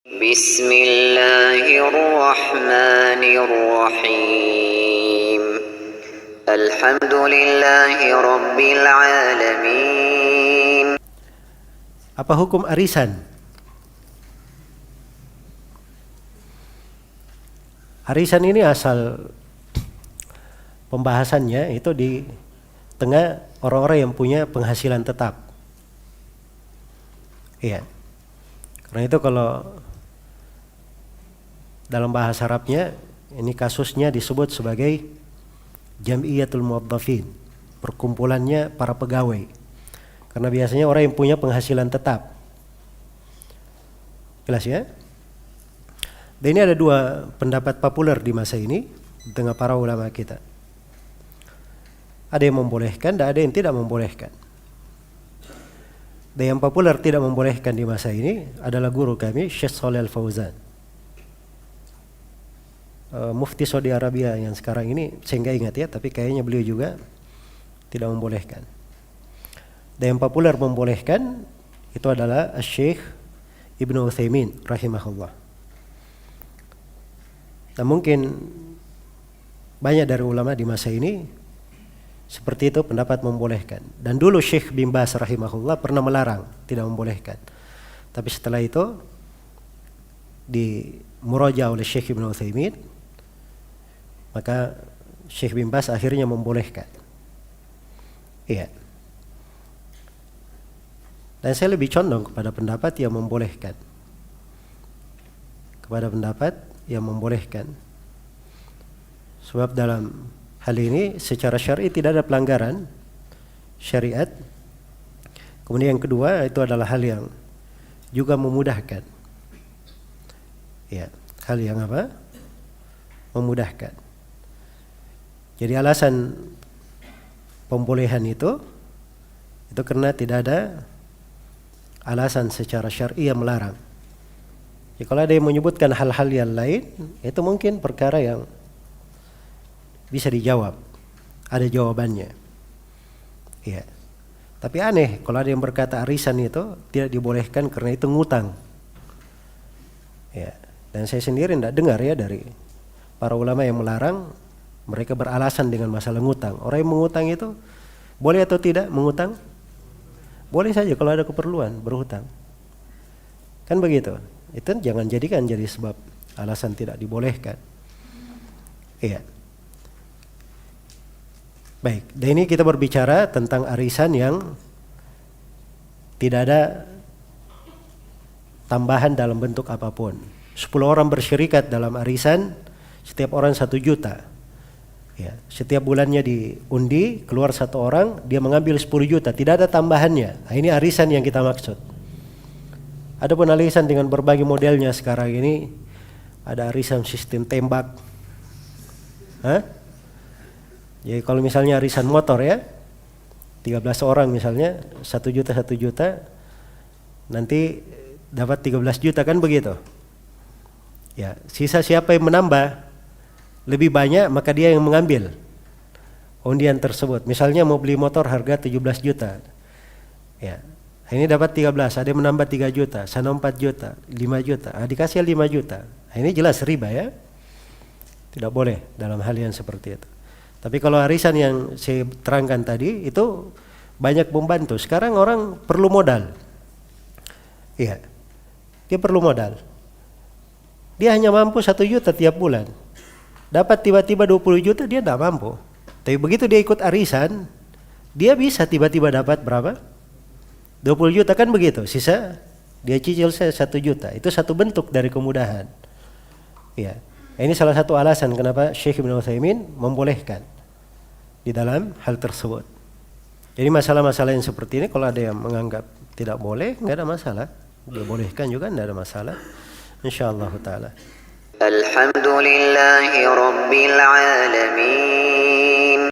Bismillahirrahmanirrahim. Alhamdulillahirabbil alamin. Apa hukum arisan? Arisan ini asal pembahasannya itu di tengah orang-orang yang punya penghasilan tetap. Iya. Karena itu kalau dalam bahasa Arabnya ini kasusnya disebut sebagai Jam'iyatul Muwaddafin, perkumpulannya para pegawai. Karena biasanya orang yang punya penghasilan tetap. Jelas ya? Dan ini ada dua pendapat populer di masa ini di tengah para ulama kita. Ada yang membolehkan dan ada yang tidak membolehkan. Dan yang populer tidak membolehkan di masa ini adalah guru kami, Syekh Shalih Al-Fauzan. Mufti Saudi Arabia yang sekarang ini, saya nggak ingat ya, tapi kayaknya beliau juga tidak membolehkan. Dan yang populer membolehkan itu adalah Syekh Ibnu Utsaimin rahimahullah. Nah mungkin banyak dari ulama di masa ini seperti itu pendapat membolehkan. Dan dulu Syekh bin Baz rahimahullah pernah melarang, tidak membolehkan. Tapi setelah itu di muraja oleh Syekh Ibnu Utsaimin, maka Syekh bin Baz akhirnya membolehkan. Iya. Dan saya lebih condong kepada pendapat yang membolehkan. Kepada pendapat yang membolehkan. Sebab dalam hal ini secara syar'i tidak ada pelanggaran syariat. Kemudian yang kedua itu adalah hal yang juga memudahkan. Ya, hal yang apa? Memudahkan. Jadi alasan pembolehan itu karena tidak ada alasan secara syar'i yang melarang. Jadi kalau ada yang menyebutkan hal-hal yang lain, itu mungkin perkara yang bisa dijawab, ada jawabannya. Iya. Tapi aneh kalau ada yang berkata arisan itu tidak dibolehkan karena itu ngutang. Ya. Dan saya sendiri tidak dengar ya dari para ulama yang melarang, mereka beralasan dengan masalah ngutang. Orang yang mengutang itu boleh atau tidak mengutang? Boleh saja kalau ada keperluan berhutang. Kan begitu. Itu jangan jadikan jadi sebab alasan tidak dibolehkan. Iya. Baik, dan ini kita berbicara tentang arisan yang tidak ada tambahan dalam bentuk apapun. 10 orang bersyirikat dalam arisan, setiap orang 1 juta. Ya, setiap bulannya diundi, keluar 1 orang, dia mengambil 10 juta, tidak ada tambahannya. Nah, ini arisan yang kita maksud. Adapun arisan dengan berbagai modelnya sekarang ini, ada arisan sistem tembak. Hah? Jadi kalau misalnya arisan motor ya, 13 orang misalnya, 1 juta, nanti dapat 13 juta kan begitu. Ya, sisa siapa yang menambah lebih banyak maka dia yang mengambil undian tersebut. Misalnya mau beli motor harga 17 juta. Ya, ini dapat 13, ada yang menambah 3 juta, sana 4 juta, 5 juta. Dikasih 5 juta. Nah, ini jelas riba ya. Tidak boleh dalam hal yang seperti itu. Tapi kalau arisan yang saya terangkan tadi itu banyak membantu. Sekarang orang perlu modal. Iya. Dia perlu modal. Dia hanya mampu 1 juta tiap bulan. Dapat tiba-tiba 20 juta dia tidak mampu. Tapi begitu dia ikut arisan, dia bisa tiba-tiba dapat berapa? 20 juta kan begitu. Sisa dia cicil 1 juta. Itu satu bentuk dari kemudahan. Iya. Ini salah satu alasan kenapa Syekh Ibnu Utsaimin membolehkan di dalam hal tersebut. Jadi masalah-masalah yang seperti ini kalau ada yang menganggap tidak boleh, enggak ada masalah. Dibolehkan juga enggak ada masalah. Insyaallah taala. Alhamdulillahirabbil alamin.